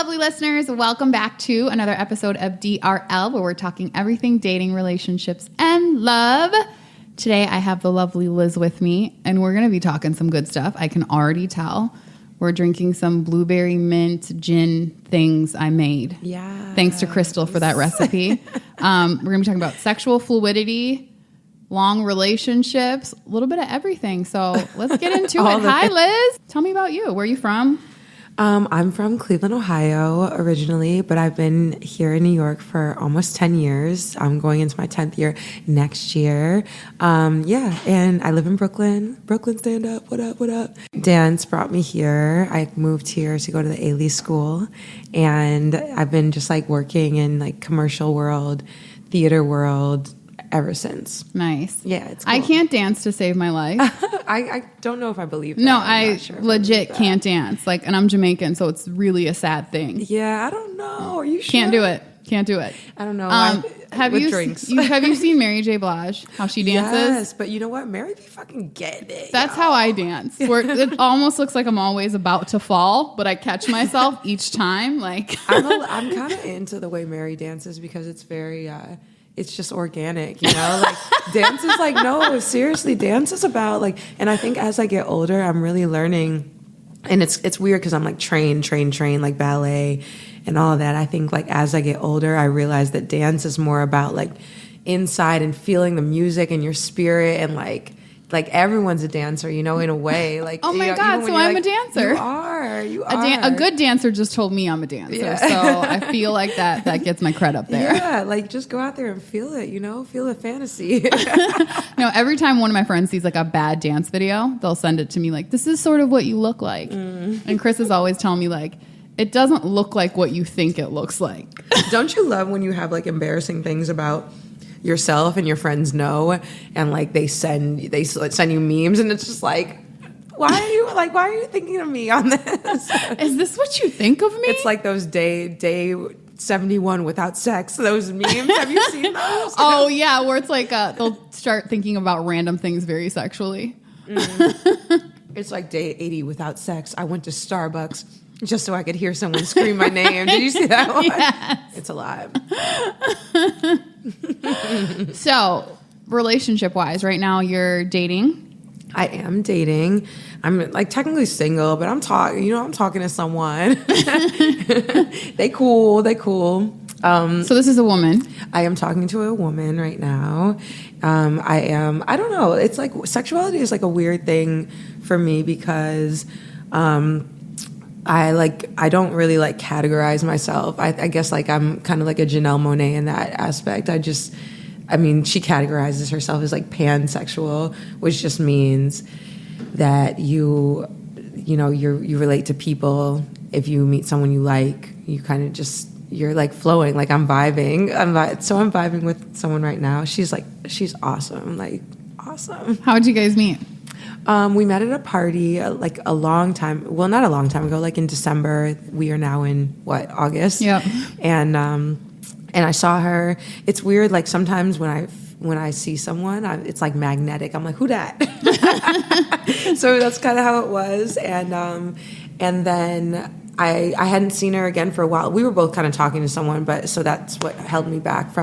lovely listeners. Welcome back to another episode of DRL, where we're talking everything dating, relationships, and love. Today, I have the lovely Liz with me, and we're going to be talking some good stuff. I can already tell. We're drinking some blueberry mint gin things I made. Yeah. Thanks to Crystal for that recipe. We're going to be talking about sexual fluidity, long relationships, a little bit of everything. So let's get into it. Hi, Liz. Tell me about you. Where are you from? I'm from Cleveland, Ohio originally, but I've been here in New York for almost 10 years. I'm going into my 10th year next year. And I live in Brooklyn. Brooklyn, stand up. What up, what up? Dance brought me here. I moved here to go to the A-Lee school, and I've been just like working in like commercial world, theater world, ever since. Nice. Yeah, it's cool. I can't dance to save my life. I don't know if I believe that. No, I'm I not sure legit can't dance. Like, and I'm Jamaican, so it's really a sad thing. Yeah, I don't know. Are you sure? Can't do it. Can't do it. I don't know. Have you seen Mary J. Blige? How she dances? Yes, but you know what? Mary be fucking getting it. That's how I dance. Where it almost looks like I'm always about to fall, but I catch myself each time. Like I'm kind of into the way Mary dances because it's very. It's just organic, you know? Like, dance is like, no, seriously, dance is about, like, and I think as I get older, I'm really learning, and it's weird because I'm, like, trained, like, ballet and all of that. I think, like, as I get older, I realize that dance is more about, like, inside and feeling the music and your spirit and, like everyone's a dancer, you know, in a way. Like, oh my God, so I'm a dancer. You are. A good dancer just told me I'm a dancer. Yeah. So I feel like that gets my cred up there. Yeah, like just go out there and feel it, you know, feel the fantasy. No, every time one of my friends sees like a bad dance video, they'll send it to me like, this is sort of what you look like. And Chris is always telling me like, it doesn't look like what you think it looks like. Don't you love when you have like embarrassing things about yourself and your friends know, and like they send you memes, and it's just like, why are you thinking of me on this? Is this what you think of me? It's like those day 71 without sex, those memes. Have you seen those? Oh yeah, where it's like they'll start thinking about random things very sexually. It's like day 80 without sex. I went to Starbucks just so I could hear someone scream my name. Did you see that one? Yes. It's a lot. So, relationship-wise, right now you're dating? I am dating. I'm like technically single, but I'm talking to someone. They cool. So this is a woman. I am talking to a woman right now. I don't know. It's like sexuality is like a weird thing for me because I don't really like categorize myself. I guess like I'm kind of like a Janelle Monáe in that aspect. She categorizes herself as like pansexual, which just means that you relate to people. If you meet someone you like, you kind of just, you're like flowing, like I'm vibing. So I'm vibing with someone right now. She's awesome, like awesome. How'd you guys meet? We met at a party like a long time. Well, not a long time ago. Like in December. We are now in August. Yeah. And I saw her. It's weird. Like sometimes when I see someone, it's like magnetic. I'm like, who dat? So that's kind of how it was. And then I hadn't seen her again for a while. We were both kind of talking to someone, so that's what held me back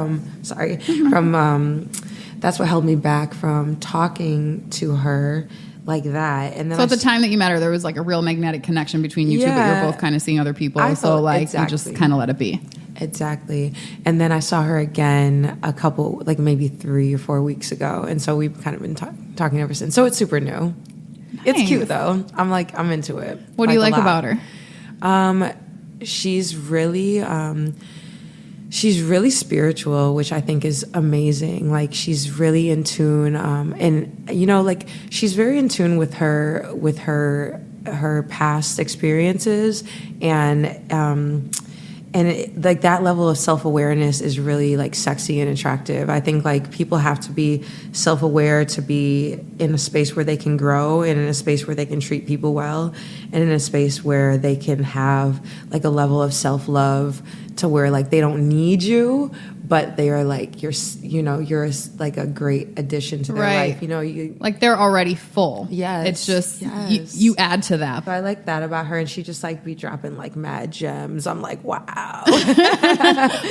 that's what held me back from talking to her like that. And then so at the time that you met her, there was like a real magnetic connection between you two, but you're both kind of seeing other people. You just kind of let it be. Exactly. And then I saw her again a couple, like maybe 3 or 4 weeks ago. And so we've kind of been talking ever since. So it's super new. Nice. It's cute though. I'm into it. What do you like about her? She's really spiritual, which I think is amazing. Like she's really in tune, and you know, like she's very in tune with her past experiences, and like that level of self-awareness is really like sexy and attractive. I think like people have to be self-aware to be in a space where they can grow, and in a space where they can treat people well, and in a space where they can have like a level of self-love to where like they don't need you, but they are like you're like a great addition to their life. You know, you like they're already full. Yes, it's just you add to that. So I like that about her, and she just like be dropping like mad gems. I'm like, wow,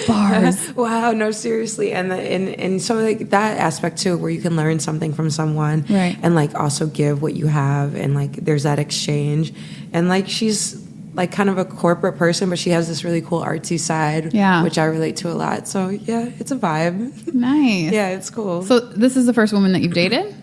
bars. Wow, no, seriously, and so like that aspect too, where you can learn something from someone, right, and like also give what you have, and like there's that exchange, and like she's like kind of a corporate person, but she has this really cool artsy side, which I relate to a lot. So yeah, it's a vibe. Nice. Yeah, it's cool. So this is the first woman that you've dated?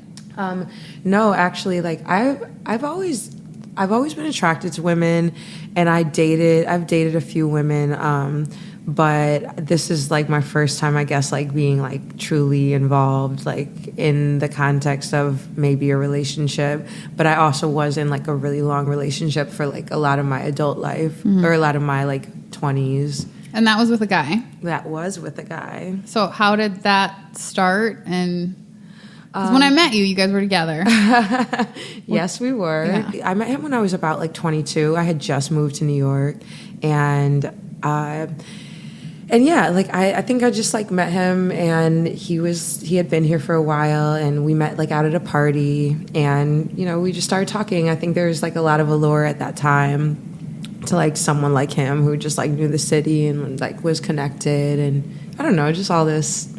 No, actually, like I've always been attracted to women, and I've dated a few women, but this is like my first time, I guess, like being like truly involved, like in the context of maybe a relationship. But I also was in like a really long relationship for like a lot of my adult life, or a lot of my like 20s. And that was with a guy? That was with a guy. So how did that start? And because when I met you, you guys were together. Yes, we were. Yeah. I met him when I was about like 22. I had just moved to New York, and yeah, like I think I just like met him, and he had been here for a while, and we met like out at a party, and you know, we just started talking. I think there was like a lot of allure at that time to like someone like him who just like knew the city and like was connected, and I don't know, just all this,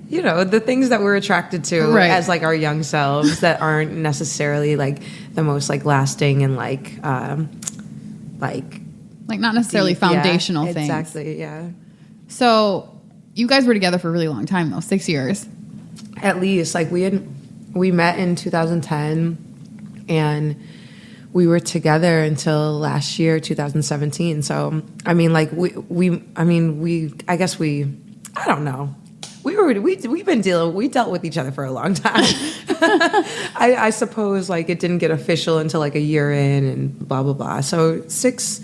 you know, the things that we're attracted to as like our young selves that aren't necessarily like the most like lasting and like not necessarily deep, foundational things. Exactly, yeah. So you guys were together for a really long time though, 6 years. At least. Like we met in 2010, and we were together until last year, 2017. So I mean, like I don't know. We dealt with each other for a long time. I suppose like it didn't get official until like a year in, and blah blah blah. So 6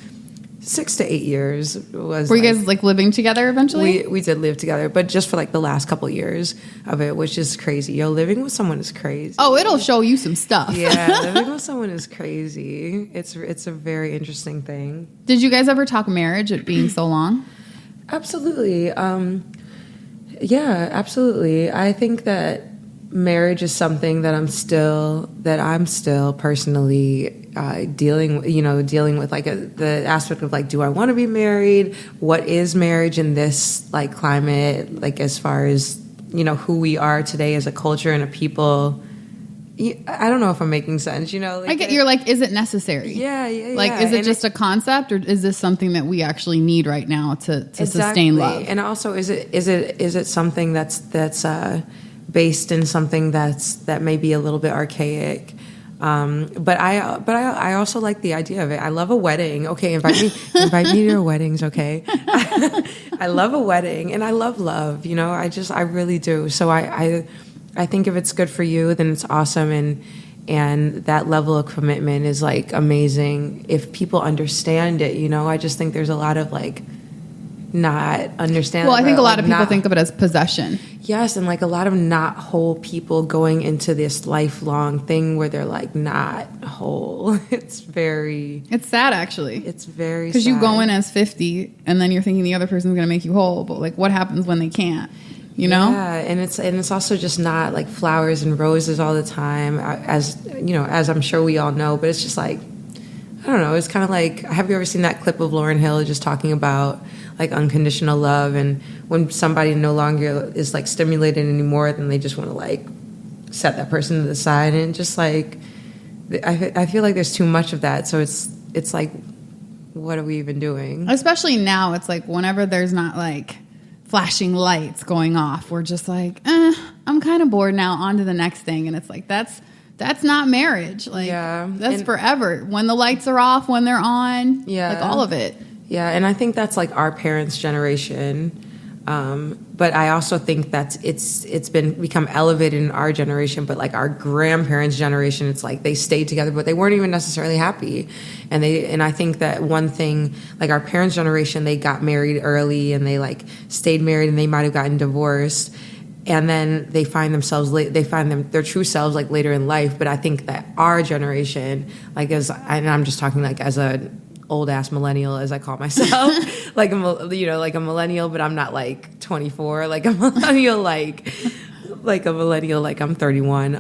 to 8 years was. Were you guys like living together eventually? We did live together, but just for like the last couple of years of it, which is crazy. Yo, living with someone is crazy. Oh, it'll show you some stuff. Yeah, living with someone is crazy. It's a very interesting thing. Did you guys ever talk marriage, it being so long? Absolutely. Yeah, absolutely. I think that marriage is something that I'm still personally dealing with like the aspect of like, do I want to be married? What is marriage in this like climate? Like as far as, you know, who we are today as a culture and a people. I don't know if I'm making sense, you know. Like, I get you're like, is it necessary? Yeah. Like, is it just a concept, or is this something that we actually need right now to sustain love? And also, is it something that's based in something that may be a little bit archaic? But I also like the idea of it. I love a wedding. Okay, invite me to your weddings. Okay, I love a wedding, and I love love. You know, I really do. So I think if it's good for you, then it's awesome, and that level of commitment is like amazing if people understand it. You know, I just think there's a lot of like not understanding. Well, I think a lot of people think of it as possession. Yes, and like a lot of not whole people going into this lifelong thing where they're like not whole. It's sad actually. It's very sad. Because you go in as 50 and then you're thinking the other person's going to make you whole, but like what happens when they can't? You know? Yeah, and it's also just not like flowers and roses all the time, as you know, as I'm sure we all know, but it's just like, I don't know, it's kind of like, have you ever seen that clip of Lauryn Hill just talking about like unconditional love, and when somebody no longer is like stimulated anymore, then they just want to like set that person to the side, and just like I feel like there's too much of that, so it's like, what are we even doing? Especially now, it's like whenever there's not like flashing lights going off, we're just like, I'm kind of bored now, on to the next thing. And it's like, that's not marriage. Like, that's forever. When the lights are off, when they're on, like all of it. Yeah, and I think that's like our parents' generation. But I also think that it's become elevated in our generation, but like our grandparents' generation, it's like they stayed together, but they weren't even necessarily happy. And I think that one thing, like our parents' generation, they got married early and they like stayed married, and they might have gotten divorced. And then they find their true selves like later in life. But I think that our generation, like and I'm just talking like as a old ass millennial, as I call myself, like a millennial, but I'm not like 24, like a millennial, like a millennial, like I'm 31.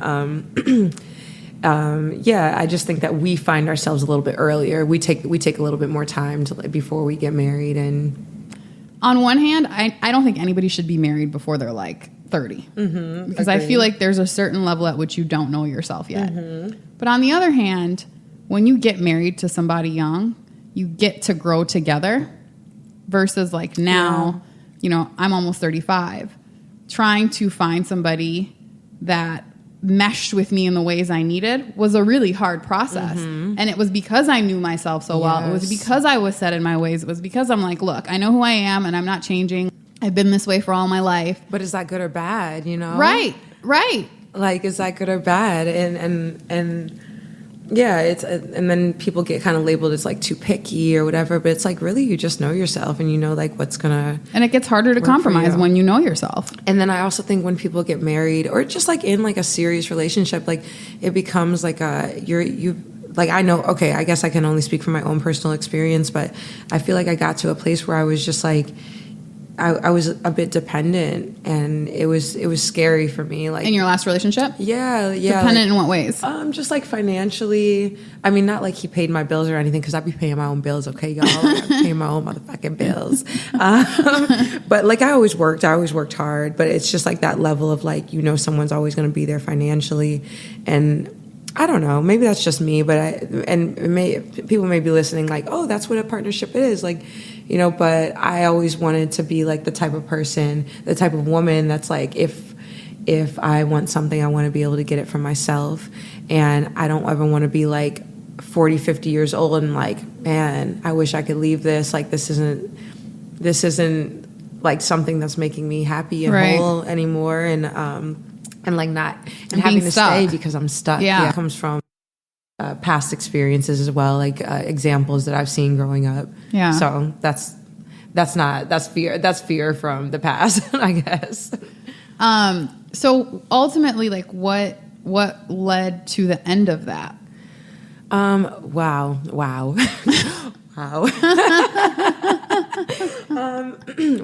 I just think that we find ourselves a little bit earlier. We take a little bit more time to before we get married. And on one hand, I don't think anybody should be married before they're like 30, because I feel like there's a certain level at which you don't know yourself yet. But on the other hand, when you get married to somebody young, you get to grow together, versus like now, I'm almost 35, trying to find somebody that meshed with me in the ways I needed was a really hard process. And it was because I knew myself so well. It was because I was set in my ways. It was because I'm like, look, I know who I am and I'm not changing. I've been this way for all my life. But is that good or bad, Right. Like, is that good or bad? And yeah, and then people get kind of labeled as like too picky or whatever, but it's like, really, you just know yourself and you know like what's gonna, and it gets harder to compromise when you know yourself. And then I also think when people get married or just like in like a serious relationship, like it becomes like like I know, okay, I guess I can only speak from my own personal experience, but I feel like I got to a place where I was just like, I was a bit dependent, and it was scary for me. Like in your last relationship? Yeah. Dependent in what ways? Just like financially. I mean, not like he paid my bills or anything, because I'd be paying my own bills, okay, y'all? I'm paying my own motherfucking bills. But like I always worked hard, but it's just like that level of like, someone's always going to be there financially. And I don't know, maybe that's just me, but people may be listening like, oh, that's what a partnership is, like, but I always wanted to be like the type of person, the type of woman that's like, if I want something, I want to be able to get it for myself, and I don't ever want to be like 40, 50 years old and like, man, I wish I could leave this, like this isn't like something that's making me happy and whole anymore, and like not, and having to stay because I'm stuck. Yeah. It comes from past experiences as well, like examples that I've seen growing up. Yeah. So that's fear. That's fear from the past, I guess. So ultimately, like what led to the end of that? Wow. Wow.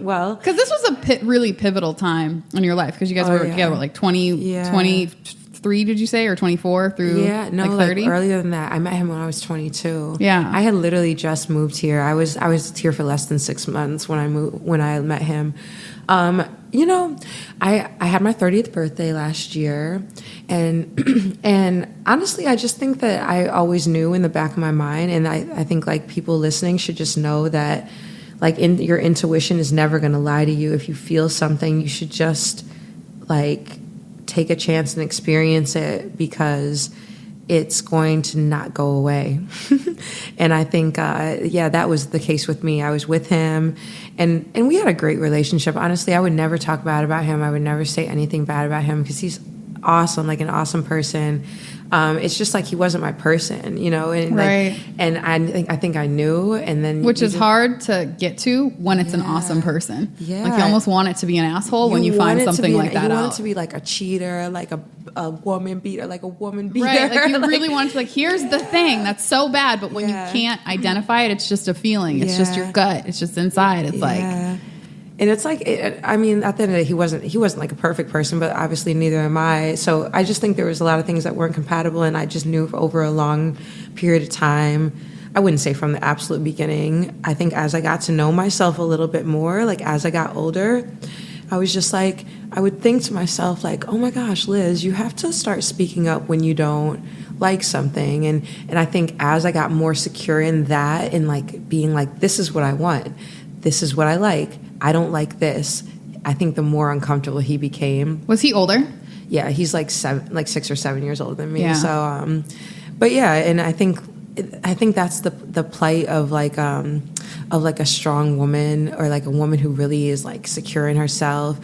Well, because this was a really pivotal time in your life, because you guys were together, like 23, did you say, or 24 through like 30? Like earlier than that. I met him when I was 22. Yeah, I had literally just moved here. I was here for less than 6 months when I met him. I had my 30th birthday last year, and honestly, I just think that I always knew in the back of my mind, and I think like people listening should just know that like your intuition is never going to lie to you. If you feel something, you should just like take a chance and experience it, because it's going to not go away. And I think, that was the case with me. I was with him, and we had a great relationship. Honestly, I would never talk bad about him. I would never say anything bad about him, because he's awesome, like an awesome person. It's just like he wasn't my person, and like, and I think I knew, and then which is hard to get to when it's an awesome person. Yeah, like you almost want it to be an asshole when you find something like that. You want it to be like a cheater, like a woman beater, like a woman beater. Right, like you really want it to, like, here's the thing that's so bad, but when you can't identify it, it's just a feeling. It's just your gut. It's just inside. It's like. And it's like, I mean, at the end of the day, he wasn't like a perfect person, but obviously neither am I. So I just think there was a lot of things that weren't compatible, and I just knew over a long period of time. I wouldn't say from the absolute beginning. I think as I got to know myself a little bit more, like as I got older, I was just like, I would think to myself like, oh my gosh, Liz, you have to start speaking up when you don't like something. And I think as I got more secure in that, and like being like, this is what I want, this is what I like, I don't like this, I think the more uncomfortable he became. Was he older? Yeah, he's like 6 or 7 years older than me. Yeah. So, but yeah, and I think that's the plight of like a strong woman, or like a woman who really is like secure in herself.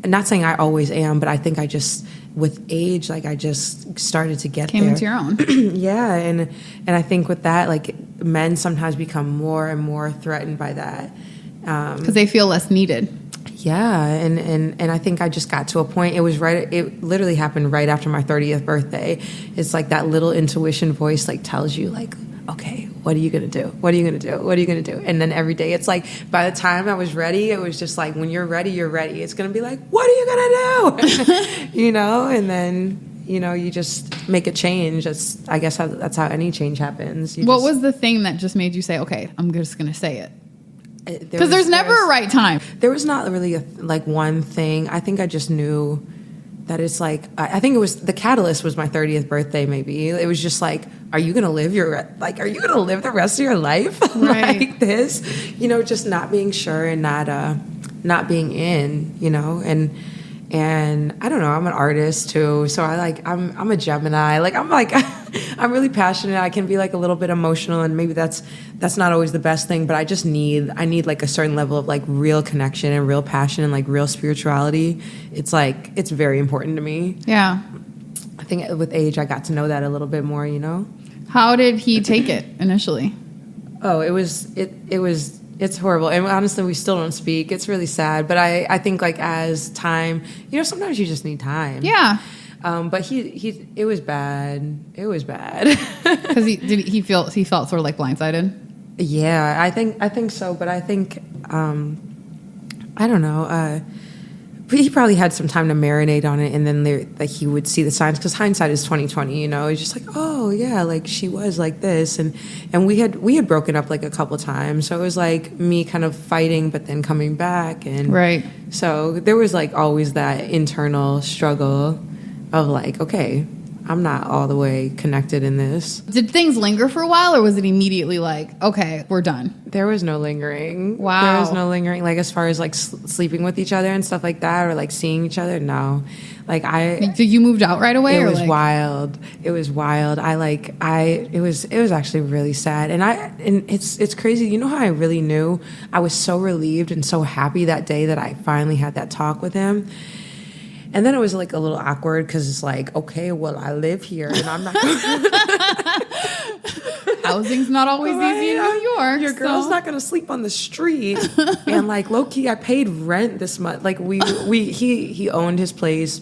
I'm not saying I always am, but I think I just, with age, like I just started to get came into your own. Yeah, and I think with that, like men sometimes become more and more threatened by that. Because they feel less needed. Yeah, and I think I just got to a point, it literally happened right after my 30th birthday. It's like that little intuition voice like tells you like, okay, what are you going to do? What are you going to do? What are you going to do? And then every day it's like, by the time I was ready, it was just like, when you're ready, you're ready. It's going to be like, what are you going to do? You know, and then, you know, you just make a change. I guess that's how any change happens. What was the thing that just made you say, okay, I'm just going to say it? Because there's never a right time. There was not really one thing. I think I just knew that it's like, I think it was, the catalyst was my 30th birthday maybe. It was just like, are you going to live the rest of your life like this? You know, just not being sure and not being in, you know, and I don't know, I'm an artist too. So I'm a Gemini. I'm really passionate. I can be like a little bit emotional, and maybe that's not always the best thing, but I need like a certain level of like real connection and real passion and like real spirituality. It's very important to me. Yeah. I think with age, I got to know that a little bit more, you know? How did he take it initially? Oh, it's horrible. And honestly, we still don't speak. It's really sad. But I think like as time, you know, sometimes you just need time. Yeah. But it was bad. It was bad. Because he felt sort of like blindsided? Yeah, I think so. But I think, I don't know. But he probably had some time to marinate on it, and then he would see the signs, because hindsight is 20/20, you know. He's just like, oh yeah, like she was like this, and we had broken up like a couple times, so it was like me kind of fighting but then coming back, and right. So there was like always that internal struggle of like, okay, I'm not all the way connected in this. Did things linger for a while, or was it immediately like, okay, we're done? There was no lingering. Wow. There was no lingering, like as far as like sleeping with each other and stuff like that, or like seeing each other. No, like Did you moved out right away? It was wild. It was wild. It was actually really sad, and it's crazy. You know how I really knew? I was so relieved and so happy that day that I finally had that talk with him. And then it was like a little awkward, because it's like, okay, well, I live here and I'm not housing's not always easy in New York. Your girl's not going to sleep on the street. And like low key, I paid rent this month. Like he owned his place,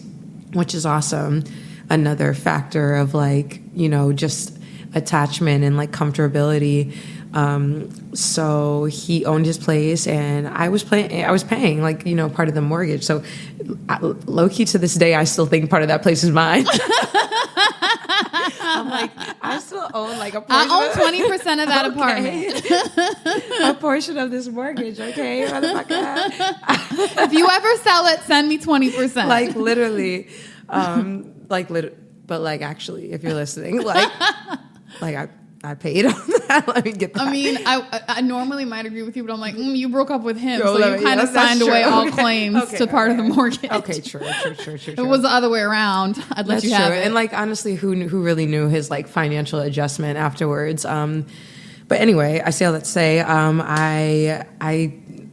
which is awesome. Another factor of like, you know, just attachment and like comfortability. So he owned his place, and I was paying like, you know, part of the mortgage. So low key to this day, I still think part of that place is mine. I'm like, I still own like a portion. I own 20% of that apartment. A portion of this mortgage, okay? If you ever sell it, send me 20%. Like literally, but like actually, if you're listening, like I paid on that. Let me get that. I mean, I normally might agree with you, but I'm like, you broke up with him, so you kind of signed away all claims to part of the mortgage. Okay, true. If it was the other way around, I'd let you have it. And like honestly, who really knew his like financial adjustment afterwards? But anyway, I say all that to say,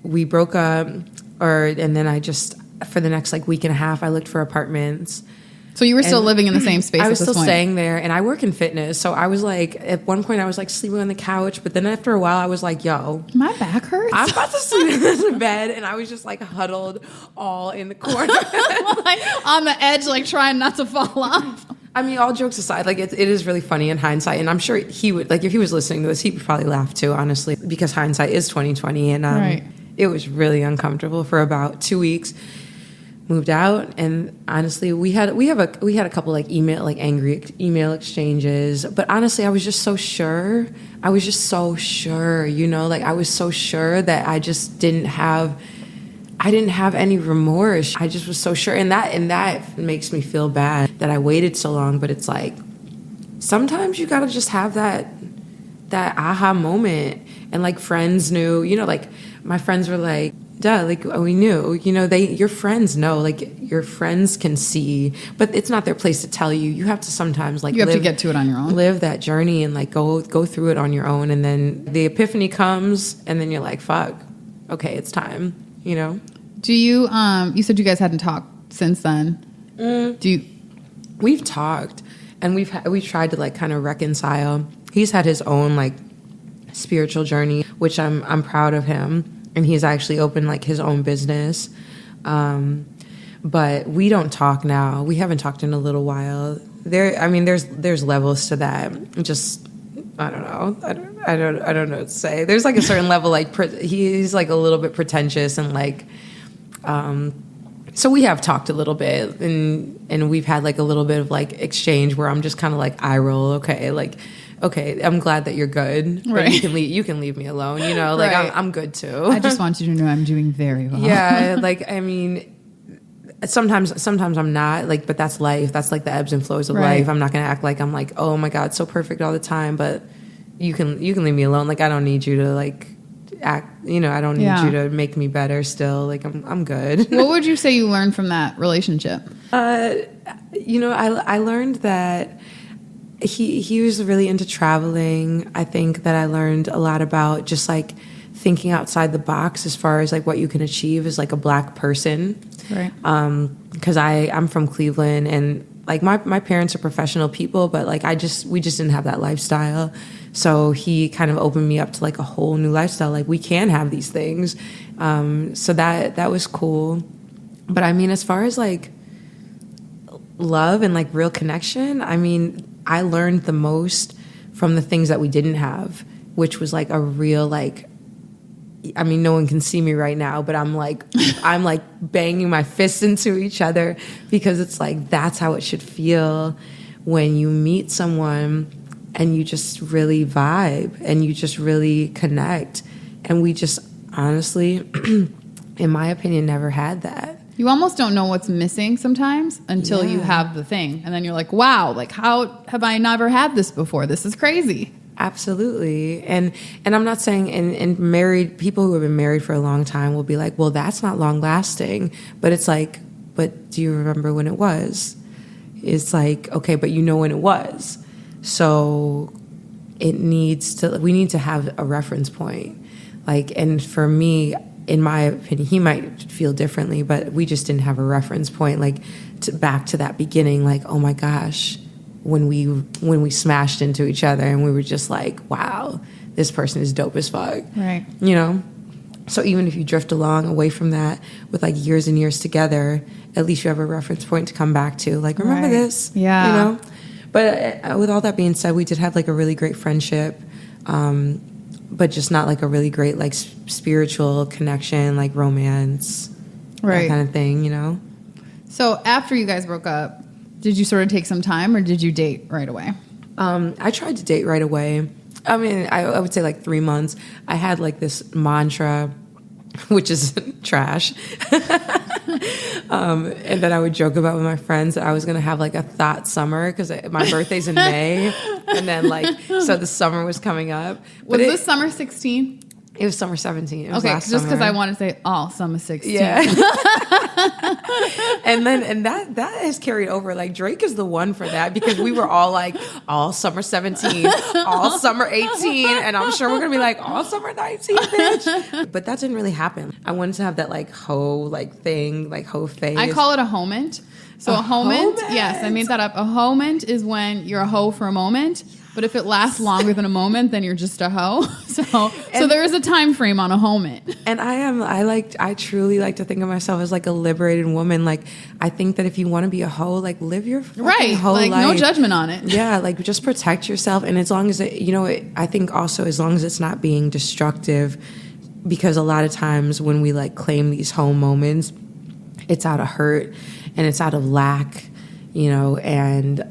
we broke up, and then I just, for the next like week and a half, I looked for apartments. So you were still living in the same space? I was at this still point. staying there, and I work in fitness. So I was like, at one point, I was like sleeping on the couch, but then after a while, I was like, "Yo, my back hurts. I'm about to sleep in this bed," and I was just like huddled all in the corner, like on the edge, like trying not to fall off. I mean, all jokes aside, like it is really funny in hindsight, and I'm sure he would, like if he was listening to this, he would probably laugh too, honestly, because hindsight is 20/20, and It was really uncomfortable for about 2 weeks. Moved out, and honestly, we had a couple like angry email exchanges. But honestly, I was just so sure. You know, like I was so sure that I just didn't have any remorse. I just was so sure, and that makes me feel bad that I waited so long. But it's like sometimes you gotta just have that aha moment, and like friends knew. You know, like my friends were like, duh, like we knew, you know, your friends know, like your friends can see, but it's not their place to tell you. You have to sometimes like you have to get to it on your own, live that journey, and like go through it on your own. And then the epiphany comes, and then you're like, fuck, okay, it's time, you know? Do you, you said you guys hadn't talked since then. We've talked, and we've tried to like kind of reconcile. He's had his own like spiritual journey, which I'm proud of him. And he's actually opened like his own business. But we don't talk now. We haven't talked in a little while. There's levels to that. Just I don't know. I don't know what to say. There's like a certain level, like he's like a little bit pretentious and like, so we have talked a little bit and we've had like a little bit of like exchange where I'm just kind of like eye roll. Okay, I'm glad that you're good. But Right. you can leave me alone. You know, like Right. I'm good too. I just want you to know I'm doing very well. Yeah, like I mean, sometimes I'm not like, but that's life. That's like the ebbs and flows of Right. life. I'm not gonna act like I'm like, oh my God, so perfect all the time. But you can leave me alone. Like I don't need you to like act. You know, I don't need you to make me better. Still, like I'm good. What would you say you learned from that relationship? You know, I learned that he was really into traveling. I think that I learned a lot about just like thinking outside the box as far as like what you can achieve as like a Black person. Right. Because I'm from Cleveland and like my parents are professional people, but like we just didn't have that lifestyle. So he kind of opened me up to like a whole new lifestyle. Like we can have these things. So that was cool. But I mean, as far as like love and like real connection, I mean, I learned the most from the things that we didn't have, which was like a real like, I mean, no one can see me right now, but I'm like banging my fists into each other because it's like, that's how it should feel when you meet someone and you just really vibe and you just really connect. And we just honestly, in my opinion, never had that. You almost don't know what's missing sometimes until you have the thing. And then you're like, wow, like how have I never had this before? This is crazy. Absolutely. And I'm not saying, and married people who have been married for a long time will be like, well, that's not long lasting. But it's like, but do you remember when it was? It's like, okay, but you know when it was. So we need to have a reference point. Like, and for me, in my opinion, he might feel differently, but we just didn't have a reference point. Like back to that beginning, like, oh my gosh, when we smashed into each other and we were just like, wow, this person is dope as fuck. Right. You know? So even if you drift along away from that with like years and years together, at least you have a reference point to come back to. Like, remember this? Yeah. You know? But with all that being said, we did have like a really great friendship, but just not like a really great like spiritual connection, like romance, Right. that kind of thing, you know? So after you guys broke up, did you sort of take some time or did you date right away? I tried to date right away. I mean, I would say like 3 months. I had like this mantra, which is trash. And then I would joke about with my friends that I was going to have like a thought summer because my birthday's in May. And then like, so the summer was coming up. Was this summer 16? It was summer 17. It was Okay, last just because summer. I want to say, oh, summer 16. Yeah. and that has carried over. Like Drake is the one for that because we were all like all summer 17, all summer 18, and I'm sure we're gonna be like all summer 19, bitch. But that didn't really happen. I wanted to have that like hoe like thing, like hoe phase. I call it a homement. So a homement, yes, I made that up. A homement is when you're a hoe for a moment, but if it lasts longer than a moment, then you're just a hoe. So there is a time frame on a homement. And I truly like to think of myself as like a liberated woman. Like I think that if you want to be a hoe, like live your fucking hoe like life. no judgment on it. Yeah, like just protect yourself. And as long as it, you know, I think also as long as it's not being destructive, because a lot of times when we like claim these home moments, it's out of hurt and it's out of lack, you know, and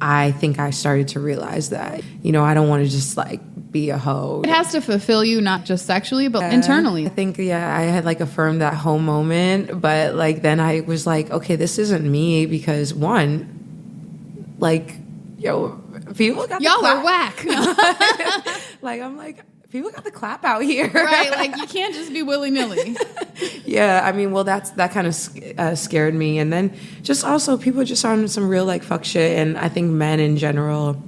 I think I started to realize that, you know, I don't want to just like be a hoe. It has to fulfill you, not just sexually, but internally. I think, I had like affirmed that home moment, but like then I was like, okay, this isn't me because one, like, yo, people got Y'all the are clap. whack. Like, I'm like, people got the clap out here. Right, like you can't just be willy-nilly. Yeah, I mean, well, that kind of scared me. And then just also people just on some real like fuck shit. And I think men in general,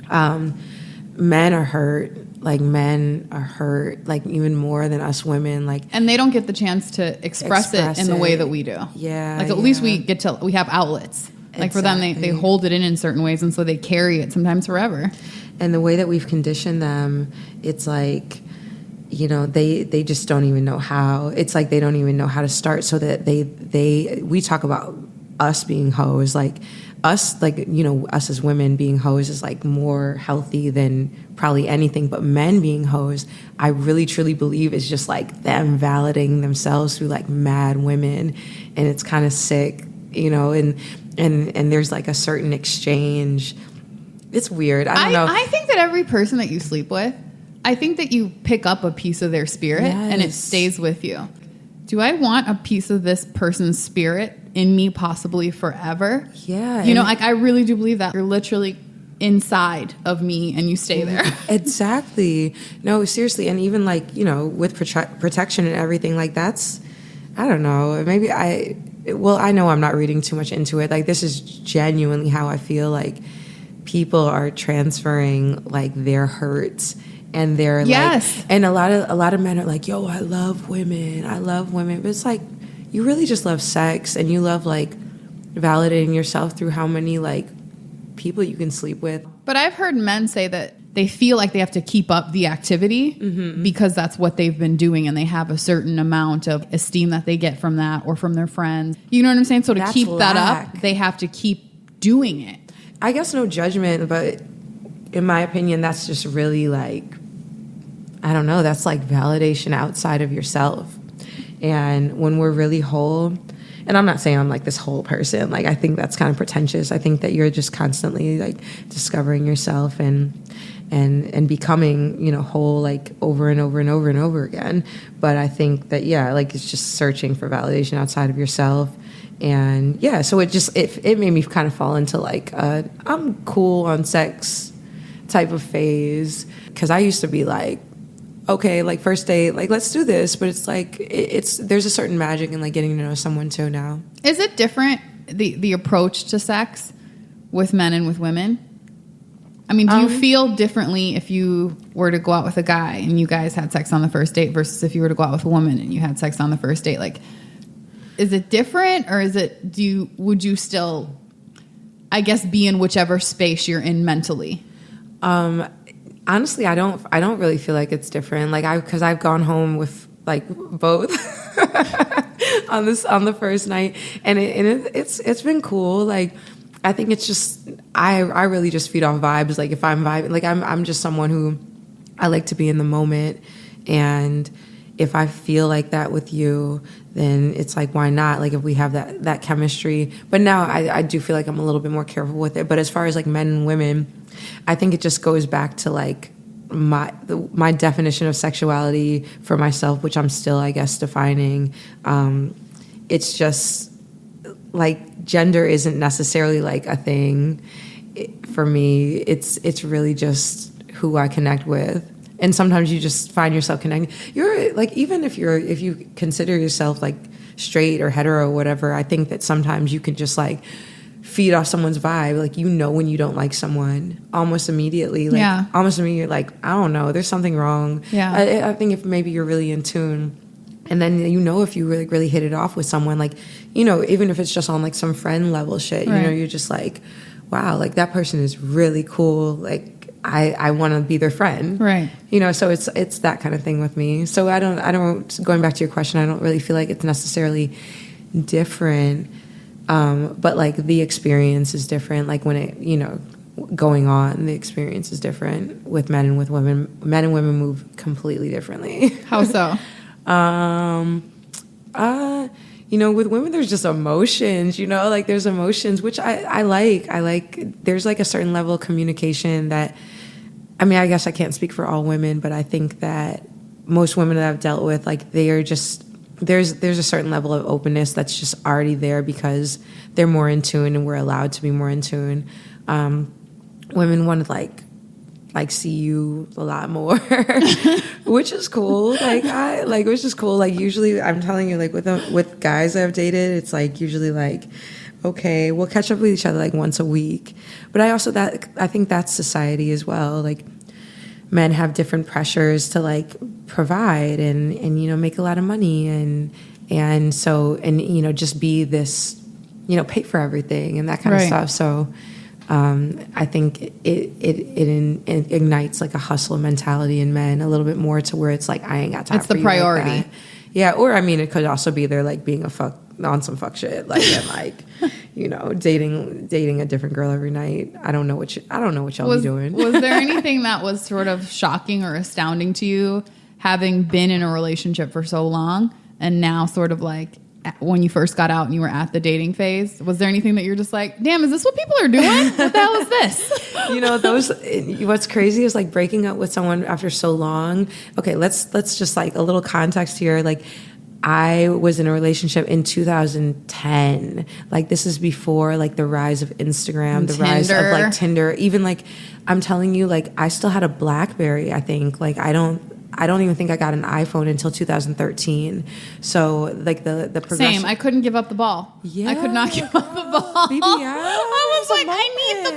men are hurt. Like men are hurt, like even more than us women. Like, and they don't get the chance to express it in the way that we do. Yeah, like at least we have outlets. Like for them, they hold it in certain ways, and so they carry it sometimes forever. And the way that we've conditioned them, it's like, you know, they just don't even know how. It's like they don't even know how to start. So that we talk about us being hoes, like us, like, you know, us as women being hoes is like more healthy than probably anything, but men being hoes, I really truly believe is just like them validating themselves through like mad women, and it's kind of sick, you know, and there's like a certain exchange. It's weird. I don't know. I think that every person that you sleep with, I think that you pick up a piece of their spirit and it stays with you. Do I want a piece of this person's spirit in me possibly forever? Yeah. You know, like I really do believe that. You're literally inside of me and you stay there. Exactly. No, seriously. And even like, you know, with protection and everything, like that's, I don't know, maybe I know I'm not reading too much into it. Like this is genuinely how I feel, like people are transferring like their hurts. And they're like, and a lot of men are like, yo, I love women. But it's like, you really just love sex, and you love like validating yourself through how many like people you can sleep with. But I've heard men say that they feel like they have to keep up the activity because that's what they've been doing, and they have a certain amount of esteem that they get from that or from their friends. You know what I'm saying? So to keep that up, they have to keep doing it. I guess no judgment, but in my opinion, that's just really like, I don't know, that's like validation outside of yourself. And when we're really whole, and I'm not saying I'm like this whole person, like I think that's kind of pretentious. I think that you're just constantly like discovering yourself and becoming, you know, whole like over and over and over and over again. But I think that, yeah, like it's just searching for validation outside of yourself. And yeah, so it made me kind of fall into like I'm cool on sex type of phase, because I used to be like, okay, like first date, like let's do this, but it's like there's a certain magic in like getting to know someone too now. Is it different, the approach to sex with men and with women? I mean, do you feel differently if you were to go out with a guy and you guys had sex on the first date versus if you were to go out with a woman and you had sex on the first date? Like, is it different, or would you still, I guess, be in whichever space you're in mentally? Honestly, I don't really feel like it's different. Like because I've gone home with like both on the first night, and it's been cool. Like I think it's just I really just feed off vibes. Like if I'm vibing, like I'm just someone who I like to be in the moment, and if I feel like that with you, then it's like, why not? Like if we have that chemistry. But now I do feel like I'm a little bit more careful with it. But as far as like men and women, I think it just goes back to like my definition of sexuality for myself, which I'm still, I guess, defining. It's just like gender isn't necessarily like a thing for me. It's really just who I connect with. And sometimes you just find yourself connecting. You're like, even if you consider yourself like straight or hetero or whatever, I think that sometimes you can just like feed off someone's vibe. Like, you know, when you don't like someone almost immediately, like almost immediately, like, I don't know, there's something wrong. Yeah. I think if maybe you're really in tune, and then, you know, if you really hit it off with someone, like, you know, even if it's just on like some friend level shit, right, you know, you're just like, wow, like that person is really cool. Like, I want to be their friend. Right. You know, so it's that kind of thing with me. So I don't, going back to your question, I don't really feel like it's necessarily different. But like the experience is different. Like when it, you know, going on, the experience is different with men and with women. Men and women move completely differently. How so? You know, with women, there's just emotions, you know, like there's emotions, which I like, there's like a certain level of communication that, I mean, I guess I can't speak for all women, but I think that most women that I've dealt with, like they are just, there's a certain level of openness that's just already there because they're more in tune and we're allowed to be more in tune. Women want to like see you a lot more, which is cool. Which is cool. Like usually I'm telling you, like with guys I've dated, it's like usually like, okay, we'll catch up with each other like once a week. But I think that's society as well. Like men have different pressures to like provide and you know, make a lot of money and so, and you know, just be this, you know, pay for everything and that kind of stuff. So I think it ignites like a hustle mentality in men a little bit more to where it's like, I ain't got time. It's the priority. Like yeah. Or I mean, it could also be they're like being a fuck on some fuck shit, like, and like, you know, dating a different girl every night. I don't know what y'all be doing. Was there anything that was sort of shocking or astounding to you, having been in a relationship for so long, and now sort of like when you first got out and you were at the dating phase? Was there anything that you're just like, damn, is this what people are doing? What the hell is this? You know, what's crazy is like breaking up with someone after so long. Okay, let's just like a little context here. Like, I was in a relationship in 2010. Like, this is before like the rise of Instagram, the rise of like Tinder. Even like, I'm telling you, like, I still had a BlackBerry, I think. Like, I don't even think I got an iPhone until 2013. So like the progression. Same. I couldn't give up the ball. Yeah, I could not give up the ball. I was like, I need the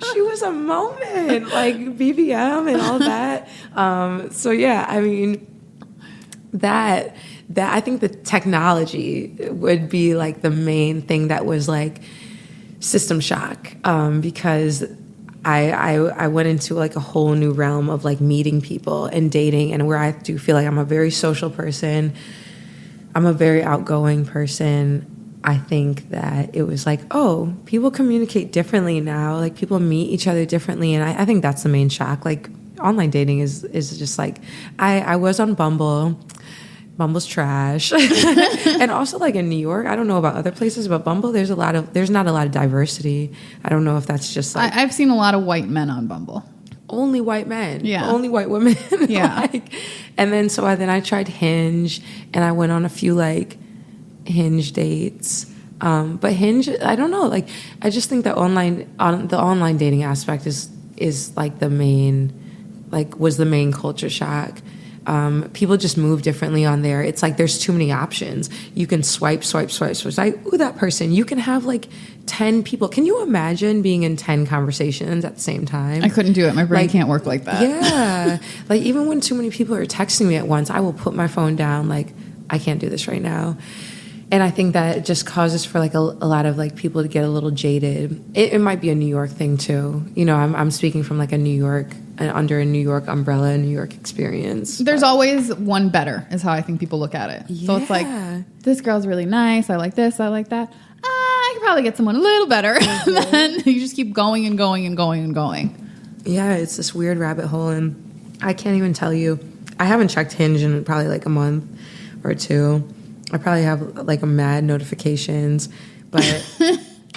ball. She was a moment, like BBM and all that. So yeah, I mean, that I think the technology would be like the main thing that was like system shock, because I went into like a whole new realm of like meeting people and dating, and where I do feel like I'm a very social person. I'm a very outgoing person. I think that it was like, oh, people communicate differently now. Like, people meet each other differently, and I think that's the main shock. Like, online dating is just like, I was on Bumble. Bumble's trash. And also like in New York, I don't know about other places, but Bumble, there's not a lot of diversity. I don't know if that's just like, I've seen a lot of white men on Bumble. Only white men. Yeah. Only white women. Yeah. And then then I tried Hinge, and I went on a few like Hinge dates. But Hinge, I don't know. Like, I just think that the online dating aspect is like the main, like, was the main culture shock. People just move differently on there. It's like there's too many options. You can swipe. Ooh, that person. You can have like 10 people. Can you imagine being in 10 conversations at the same time? I couldn't do it. My brain can't work like that. Yeah. Like, even when too many people are texting me at once, I will put my phone down. Like, I can't do this right now. And I think that it just causes for like a lot of like people to get a little jaded. It might be a New York thing too. You know, I'm speaking from like under a New York umbrella, a New York experience. There's always one better is how I think people look at it. Yeah. So it's like, this girl's really nice. I like this. I like that. I could probably get someone a little better. Mm-hmm. Then you just keep going and going and going and going. Yeah, it's this weird rabbit hole, and I can't even tell you. I haven't checked Hinge in probably like a month or two. I probably have like mad notifications, but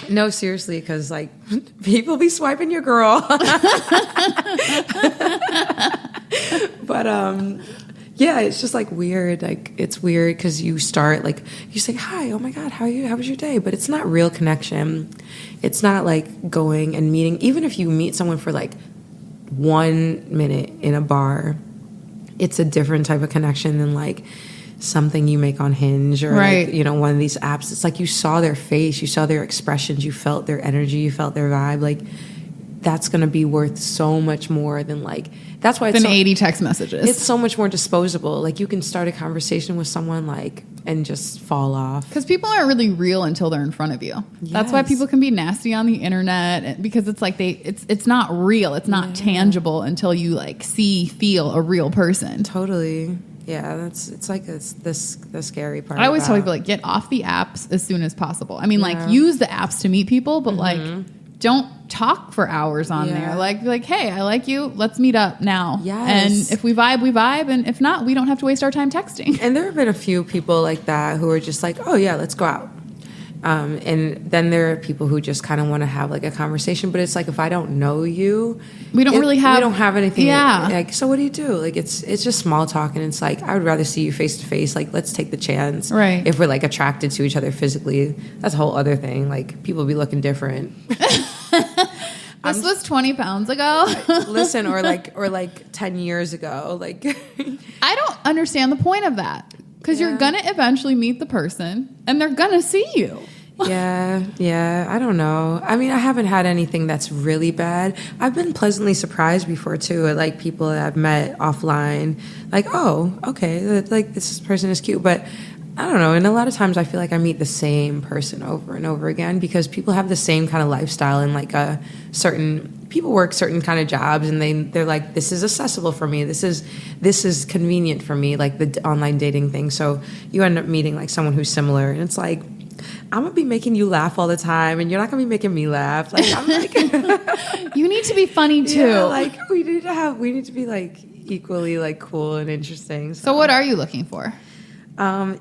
no, seriously, because like people be swiping your girl. But yeah, it's just like weird. Like, it's weird because you start like, you say, hi, oh my God, how are you? How was your day? But it's not real connection. It's not like going and meeting. Even if you meet someone for like 1 minute in a bar, it's a different type of connection than like something you make on Hinge or right. like, you know, one of these apps. It's like you saw their face, you saw their expressions, you felt their energy, you felt their vibe. Like, that's going to be worth so much more than like, that's why it's 80 text messages. It's so much more disposable. Like, you can start a conversation with someone like and just fall off. Because people aren't really real until they're in front of you. Yes. That's why people can be nasty on the internet, because it's like it's not real. It's not tangible until you like feel a real person. Totally. Yeah, it's like the scary part. I always tell people, like, get off the apps as soon as possible. I mean, like, use the apps to meet people, but like, don't talk for hours on there. Like, hey, I like you. Let's meet up now. Yes. And if we vibe, we vibe. And if not, we don't have to waste our time texting. And there have been a few people like that who are just like, oh yeah, let's go out. And then there are people who just kind of want to have like a conversation, but it's like, if I don't know you, we don't have anything. Yeah. Like, so what do you do? Like, it's just small talk, and it's like, I would rather see you face to face. Like, let's take the chance. Right. If we're like attracted to each other physically, that's a whole other thing. Like, people be looking different. This was 20 pounds ago. Listen, or like 10 years ago. Like, I don't understand the point of that. Because you're going to eventually meet the person, and they're going to see you. Yeah. I don't know. I mean, I haven't had anything that's really bad. I've been pleasantly surprised before, too, at, like, people that I've met offline. Like, oh, okay, like, this person is cute. But I don't know. And a lot of times I feel like I meet the same person over and over again because people have the same kind of lifestyle and like people work certain kind of jobs and they're like, this is accessible for me. This is convenient for me, like the online dating thing. So you end up meeting like someone who's similar and it's like, I'm gonna be making you laugh all the time and you're not gonna be making me laugh. Like I'm like you need to be funny too. Yeah, like we need to be like equally like cool and interesting. So what are you looking for? I'm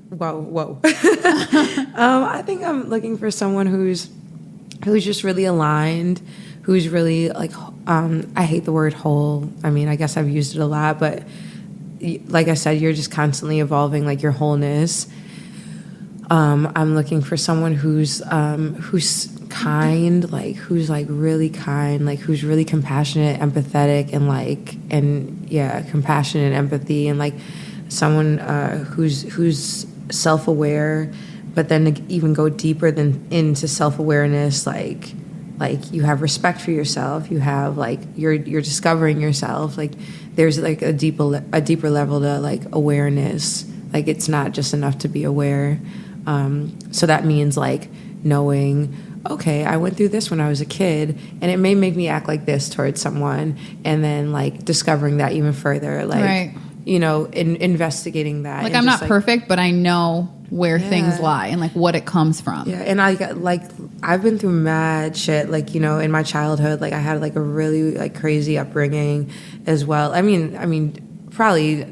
whoa. I think I'm looking for someone who's just really aligned, who's really like I hate the word whole. I mean, I guess I've used it a lot, but like I said, you're just constantly evolving like your wholeness. I'm looking for someone who's kind, like who's like really kind, like who's really compassionate, empathetic, and compassion and empathy, and like someone who's self-aware, but then to even go deeper than into self-awareness, like you have respect for yourself, you have like you're discovering yourself, like there's like a deeper level to like awareness, like it's not just enough to be aware. So that means like knowing, okay, I went through this when I was a kid and it may make me act like this towards someone, and then like discovering that even further, like right. You know, investigating that. Like I'm not perfect, but I know where things lie and like what it comes from. Yeah, and I've been through mad shit. Like, you know, in my childhood, like I had like a really like crazy upbringing as well. I mean, probably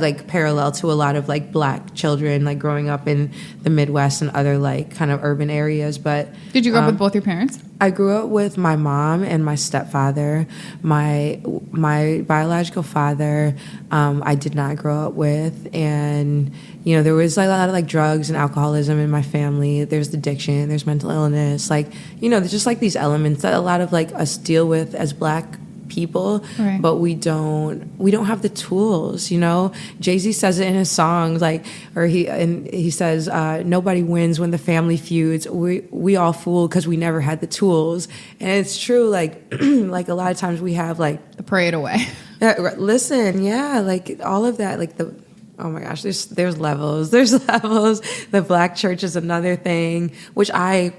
like parallel to a lot of like Black children, like growing up in the Midwest and other like kind of urban areas. But did you grow up with both your parents? I grew up with my mom and my stepfather. My biological father, I did not grow up with, and you know there was like a lot of like drugs and alcoholism in my family. There's addiction, there's mental illness, like you know there's just like these elements that a lot of like us deal with as Black people, right. But we don't have the tools, you know. Jay-Z says it in his songs, like, or he says, nobody wins when the family feuds. We all fool because we never had the tools, and it's true. Like, like a lot of times we have like to pray it away. Listen, yeah, like all of that, like the. Oh my gosh, there's levels. There's levels. The Black church is another thing, which I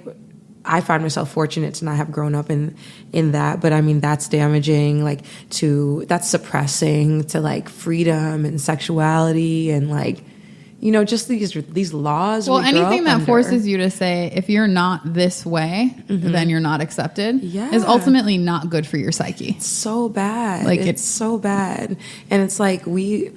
find myself fortunate to not have grown up in that, but I mean that's damaging, like that's suppressing to like freedom and sexuality and like you know just these laws. Well, anything that forces you to say if you're not this way, then you're not accepted, is ultimately not good for your psyche. It's so bad. Like it's so bad, and it's like we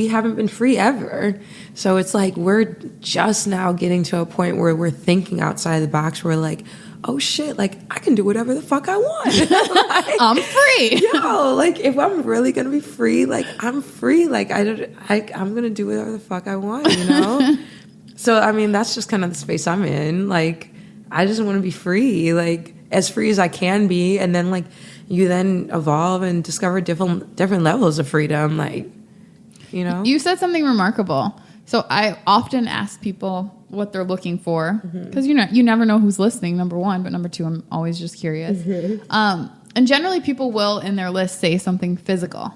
haven't been free ever. So it's like we're just now getting to a point where we're thinking outside the box. We're like, oh shit, like I can do whatever the fuck I want. Like, I'm free. Yo, like if I'm really gonna be free, like I'm free. Like I'm gonna do whatever the fuck I want, you know? So I mean that's just kind of the space I'm in. Like I just want to be free, like as free as I can be, and then like you then evolve and discover different levels of freedom, like you know. You said something remarkable. So I often ask people what they're looking for because you never know who's listening, number one, but number two, I'm always just curious. And generally people will in their list say something physical,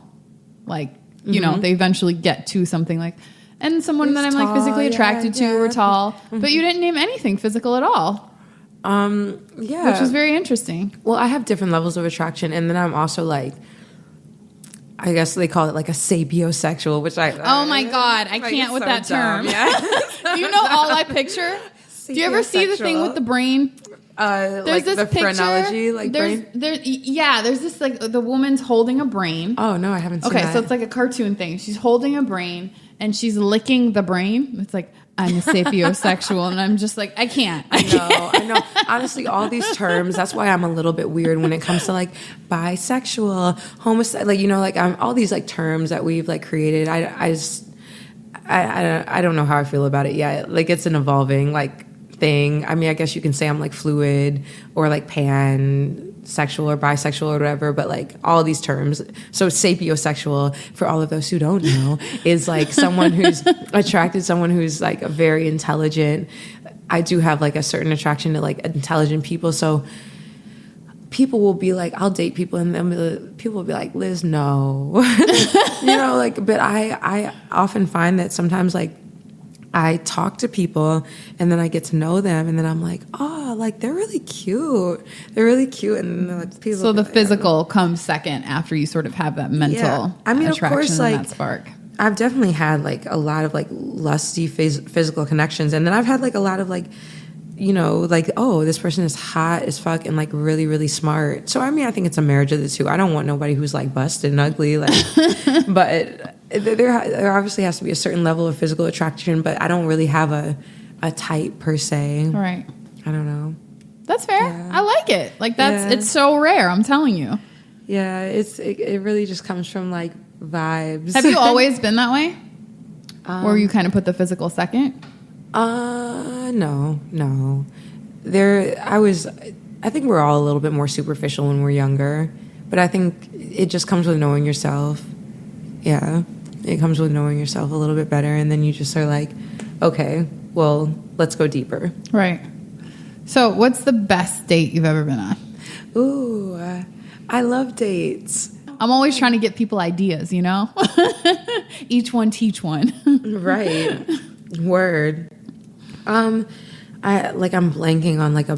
like you know they eventually get to something like and someone that I'm tall, like physically attracted to or tall, but you didn't name anything physical at all. Which was very interesting. Well, I have different levels of attraction, and then I'm also like, I guess they call it like a sapiosexual, which oh my God, I can't with so that term. Yeah. Do you know all I picture? Do you ever see the thing with the brain? There's like this the picture. Phrenology, like brain? There's this like the woman's holding a brain. Oh no, I haven't seen that. Okay, so it's like a cartoon thing. She's holding a brain and she's licking the brain. It's like, I'm a sapiosexual, and I'm just like, I can't. I know. Honestly, all these terms, that's why I'm a little bit weird when it comes to like bisexual, homosexual, like, you know, like all these like terms that we've like created. I don't know how I feel about it yet. Like it's an evolving like thing. I mean, I guess you can say I'm like fluid or like pansexual or bisexual or whatever, but like all these terms. So sapiosexual, for all of those who don't know, is like someone who's attracted, someone who's like a very intelligent. I do have like a certain attraction to like intelligent people. So people will be like, I'll date people and then people will be like, Liz, no. Like, but I often find that sometimes like I talk to people and then I get to know them and then I'm like, oh, like they're really cute. They're really cute. And like people. So the physical comes second after you sort of have that mental attraction, of course, like, and that spark. I've definitely had like a lot of like lusty physical connections. And then I've had like a lot of like, like, oh, this person is hot as fuck and like really, really smart. So, I mean, I think it's a marriage of the two. I don't want nobody who's like busted and ugly, like, but there obviously has to be a certain level of physical attraction, but I don't really have a type per se. Right. I don't know. That's fair. Yeah. I like it. Like it's so rare. I'm telling you. Yeah. It really just comes from like vibes. Have you always been that way? Or you kind of put the physical second? No. I think we're all a little bit more superficial when we're younger, but I think it just comes with knowing yourself. Yeah. It comes with knowing yourself a little bit better. And then you just are like, okay, well, let's go deeper. Right. So what's the best date you've ever been on? Ooh, I love dates. I'm always trying to get people ideas, Each one teach one. Right. Word. I'm blanking on like a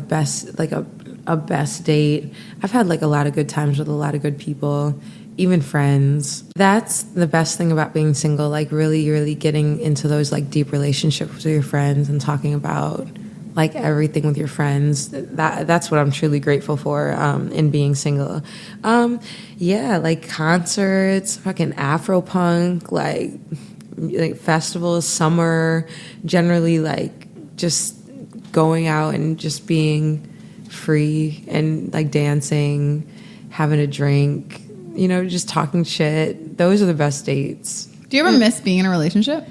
best date. I've had like a lot of good times with a lot of good people, even friends. That's the best thing about being single, like really, really getting into those like deep relationships with your friends and talking about like everything with your friends. That's what I'm truly grateful for in being single. Like concerts, fucking Afropunk, like festivals, summer, generally like just going out and just being free and like dancing, having a drink, just talking shit. Those are the best dates. Do you ever miss being in a relationship?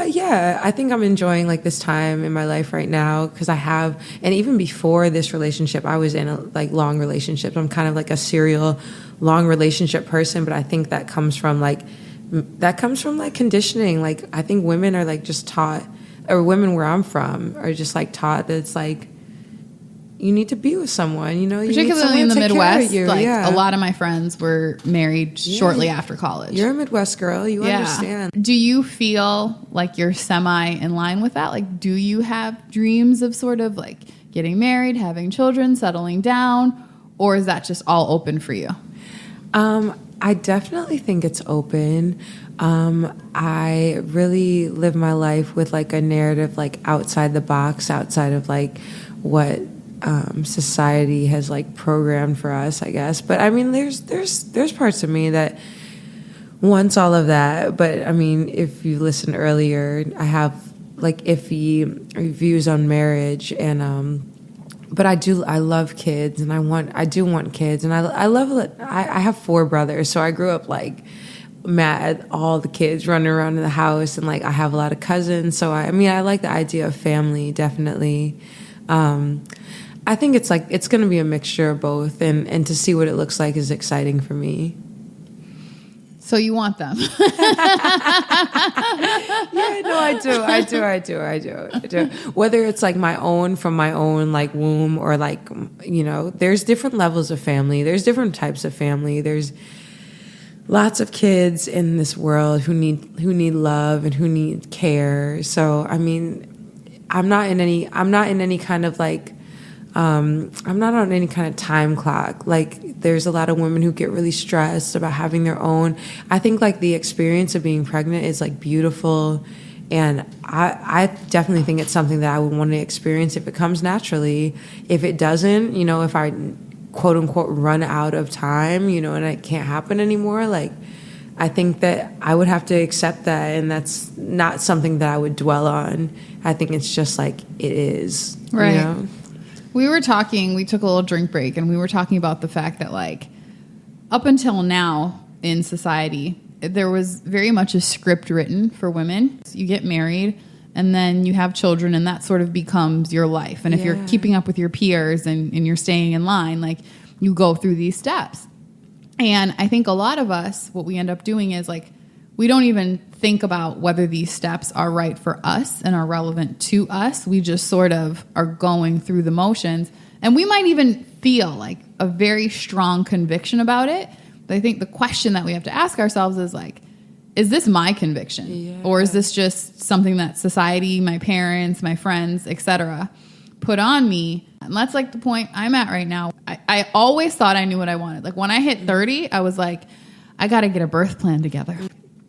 Yeah, I think I'm enjoying like this time in my life right now because I have, and even before this relationship, I was in a like long relationships. I'm kind of like a serial long relationship person, but I think that comes from like conditioning. Like I think women are like just taught, or women where I'm from are just like taught that it's like you need to be with someone, particularly in the Midwest. A lot of my friends were married shortly after college. You're a Midwest girl. You understand. Do you feel like you're semi in line with that? Like, do you have dreams of sort of like getting married, having children, settling down, or is that just all open for you? I definitely think it's open. I really live my life with like a narrative, like outside the box, outside of like what society has like programmed for us, I guess. But I mean, there's parts of me that wants all of that. But I mean, if you listened earlier, I have like iffy views on marriage, and but I love kids, and I do want kids, and I love it. I have 4 brothers, so I grew up like mad at all the kids running around in the house, and like I have a lot of cousins, so I like the idea of family, definitely. I think it's like it's going to be a mixture of both, and to see what it looks like is exciting for me. So you want them? Yeah, no, I do. Whether it's like my own from my own like womb, or like there's different levels of family. There's different types of family. There's lots of kids in this world who need love and who need care. So I mean, I'm not in any kind of like. I'm not on any kind of time clock. Like, there's a lot of women who get really stressed about having their own. I think like the experience of being pregnant is like beautiful, and I definitely think it's something that I would want to experience if it comes naturally. If it doesn't, if I quote unquote run out of time, and it can't happen anymore, like I think that I would have to accept that, and that's not something that I would dwell on. I think it's just like it is, right? We took a little drink break, and we were talking about the fact that like up until now in society, there was very much a script written for women. So you get married and then you have children, and that sort of becomes your life. And if you're keeping up with your peers and you're staying in line, like you go through these steps. And I think a lot of us, what we end up doing is like, we don't even think about whether these steps are right for us and are relevant to us. We just sort of are going through the motions. And we might even feel like a very strong conviction about it. But I think the question that we have to ask ourselves is like, is this my conviction? Yeah. Or is this just something that society, my parents, my friends, etc., put on me? And that's like the point I'm at right now. I always thought I knew what I wanted. Like when I hit 30, I was like, I got to get a birth plan together.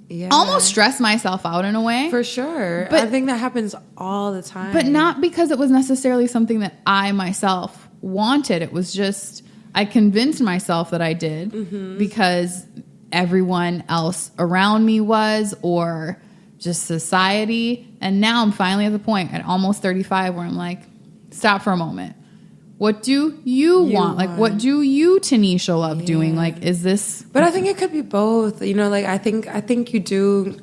Yeah. Almost stress myself out in a way. For sure. But I think that happens all the time. But not because it was necessarily something that I myself wanted. It was just, I convinced myself that I did because everyone else around me was, or just society. And now I'm finally at the point at almost 35 where I'm like, stop for a moment. What do you want? Like, what do you, Tennesha, love doing? Like, is this? But I think it could be both. You know, like I think you do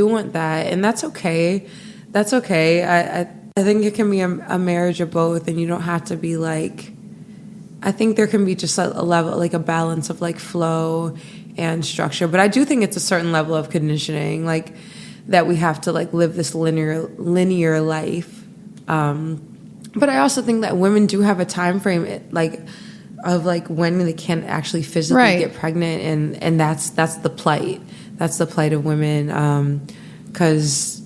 want that, and that's okay. That's okay. I think it can be a marriage of both, and you don't have to be like. I think there can be just a level, like a balance of like flow and structure. But I do think it's a certain level of conditioning, like that we have to like live this linear life. But I also think that women do have a time frame, like of like when they can actually physically get pregnant, and that's the plight. That's the plight of women, because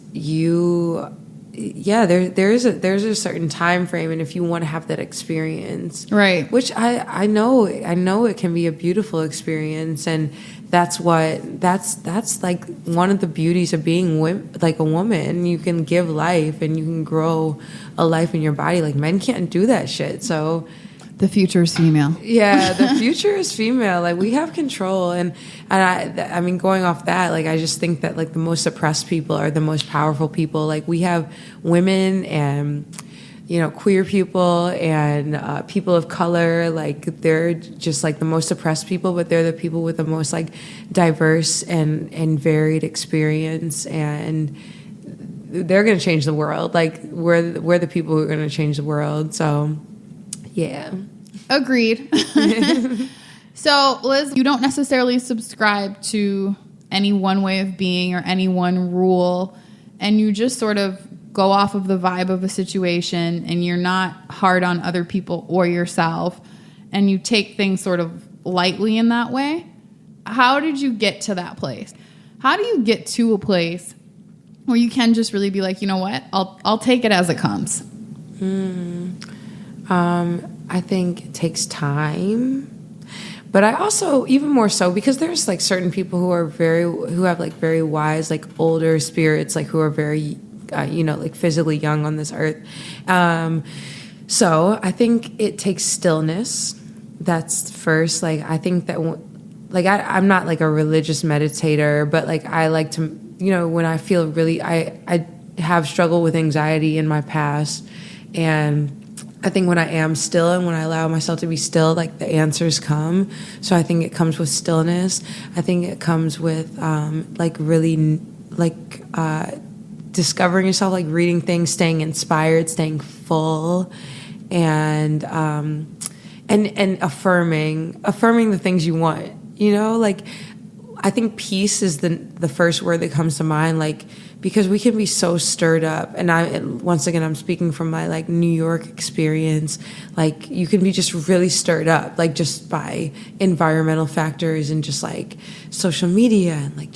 there's a certain time frame, and if you want to have that experience, right? Which I know it can be a beautiful experience, and that's like one of the beauties of being like a woman. You can give life, and you can grow a life in your body. Like men can't do that shit. So the future is female. Yeah, the future is female. Like we have control, and I mean, going off that, like I just think that like the most oppressed people are the most powerful people. Like we have women and queer people and people of color. Like they're just like the most oppressed people, but they're the people with the most like diverse and varied experience, and they're going to change the world. Like we're the people who are going to change the world. So. Yeah. Agreed. So, Liz, you don't necessarily subscribe to any one way of being or any one rule, and you just sort of go off of the vibe of a situation, and you're not hard on other people or yourself, and you take things sort of lightly in that way. How did you get to that place? How do you get to a place where you can just really be like, you know what, I'll take it as it comes? I think it takes time, but I also, even more so, because there's like certain people who have like very wise, like older spirits, like who are very, like physically young on this earth. So I think it takes stillness. That's first. Like, I think that, like, I'm not like a religious meditator, but like, I like to, when I feel really, I have struggled with anxiety in my past, and I think when I am still and when I allow myself to be still, like the answers come. So I think it comes with stillness. I think it comes with like really like discovering yourself, like reading things, staying inspired, staying full, and affirming the things you want. Like I think peace is the first word that comes to mind. Like, because we can be so stirred up, and once again I'm speaking from my like New York experience. Like you can be just really stirred up, like just by environmental factors and just like social media and like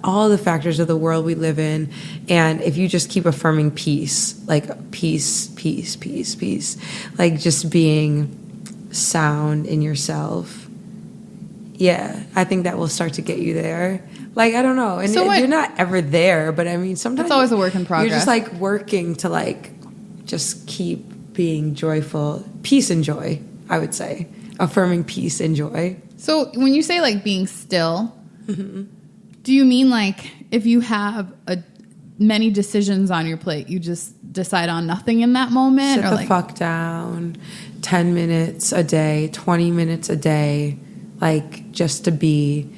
all the factors of the world we live in. And if you just keep affirming peace, like peace, like just being sound in yourself, I think that will start to get you there. Like, I don't know. And you're not ever there, but I mean, sometimes it's always a work in progress. You're just like working to like just keep being joyful. Peace and joy, I would say. Affirming peace and joy. So when you say like being still, do you mean like if you have many decisions on your plate, you just decide on nothing in that moment? Sit the fuck down. 10 minutes a day, 20 minutes a day, like just to be.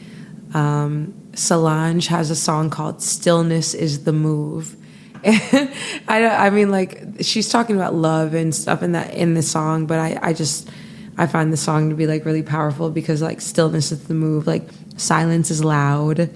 Solange has a song called "Stillness is the Move." I mean, like she's talking about love and stuff in the song, but I find the song to be like really powerful because like stillness is the move. Like silence is loud,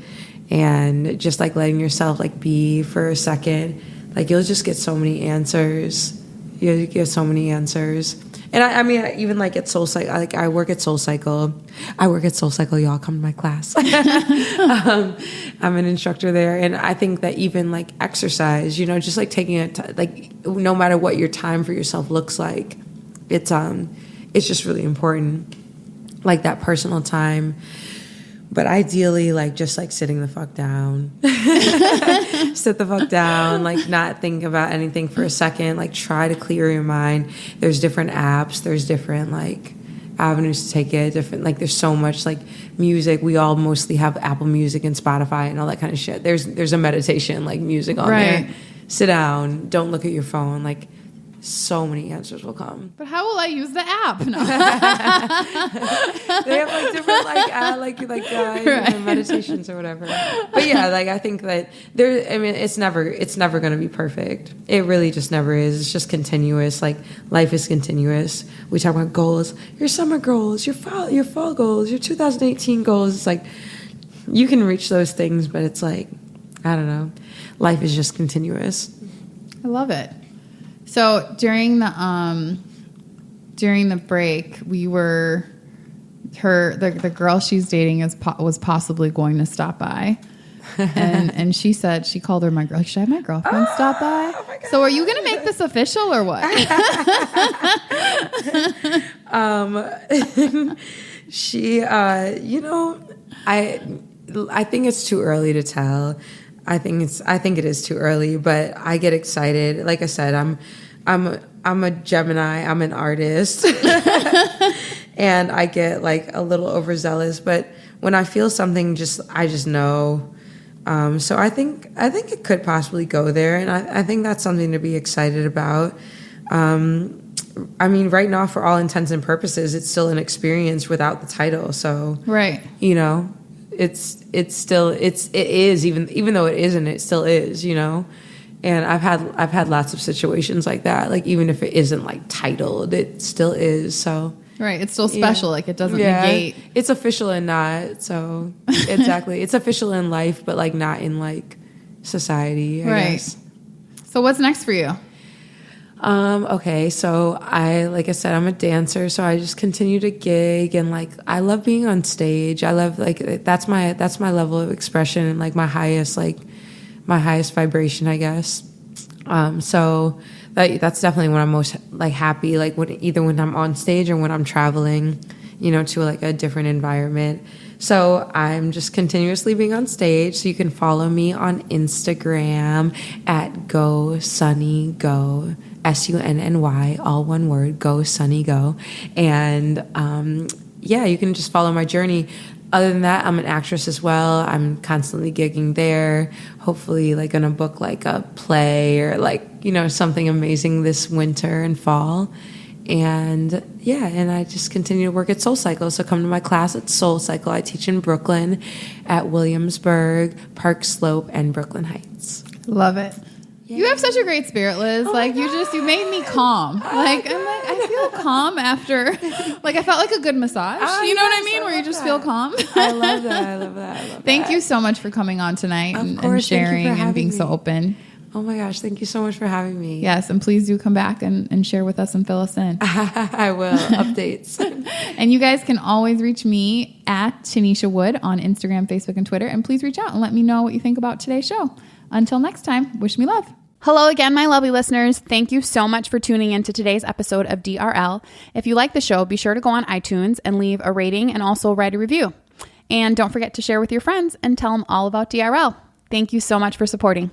and just like letting yourself like be for a second, like you'll just get so many answers. You'll get so many answers. And I mean, even like at Soul Cycle, like I work at Soul Cycle. Y'all come to my class. I'm an instructor there. And I think that even like exercise, you know, just like taking it, like no matter what your time for yourself looks like, it's just really important, like that personal time. But ideally, like just like sitting the fuck down, sit the fuck down, like not think about anything for a second, like try to clear your mind. There's different apps, there's different like avenues to take it, different, like there's so much like music. We all mostly have Apple Music and Spotify and all that kind of shit. There's a meditation like music on there. Sit down, don't look at your phone, like so many answers will come. But how will I use the app? No. They have like different right. meditations or whatever. But yeah, like I think that it's never going to be perfect. It really just never is. It's just continuous. Like life is continuous. We talk about goals, your summer goals, your fall goals, your 2018 goals. It's like you can reach those things, but it's like, I don't know. Life is just continuous. I love it. So during the break, the girl she's dating was possibly going to stop by, and she said she called her my girl. Should I have my girlfriend stop by? Oh, so are you going to make this official or what? She, you know, I think it's too early to tell. I think it is too early, but I get excited. Like I said, I'm a Gemini. I'm an artist, and I get like a little overzealous. But when I feel something, I just know. So I think it could possibly go there, and I think that's something to be excited about. I mean, right now, for all intents and purposes, it's still an experience without the title. So right, you know. It is even though it isn't, it still is, you know. And I've had lots of situations like that. Like even if it isn't like titled, it still is. So right, it's still special. Like it doesn't negate. It's official and not. So exactly, it's official in life, but like not in like society. I guess. So what's next for you? Okay, so like I said, I'm a dancer, so I just continue to gig, and like I love being on stage. I love like that's my level of expression and like my highest vibration, I guess. So that's definitely when I'm most like happy, like when I'm on stage or when I'm traveling, you know, to like a different environment. So I'm just continuously being on stage. So you can follow me on Instagram at Go Sunny Go, SUNNY, all one word, Go Sunny Go. And you can just follow my journey. Other than that, I'm an actress as well. I'm constantly gigging there. Hopefully like gonna book like a play or like, you know, something amazing this winter and fall. And I just continue to work at Soul Cycle. So come to my class at Soul Cycle. I teach in Brooklyn at Williamsburg, Park Slope, and Brooklyn Heights. Love it. Yeah. You have such a great spirit, Liz. Like you made me calm. I feel calm after, like I felt like a good massage. You know what I mean? Where you just feel calm. I love that. Thank you so much for coming on tonight and sharing and being so open. Oh my gosh, thank you so much for having me. Yes, and please do come back and share with us and fill us in. I will. Updates. And you guys can always reach me at Tennesha Wood on Instagram, Facebook, and Twitter. And please reach out and let me know what you think about today's show. Until next time, wish me love. Hello again, my lovely listeners. Thank you so much for tuning in to today's episode of DRL. If you like the show, be sure to go on iTunes and leave a rating and also write a review. And don't forget to share with your friends and tell them all about DRL. Thank you so much for supporting.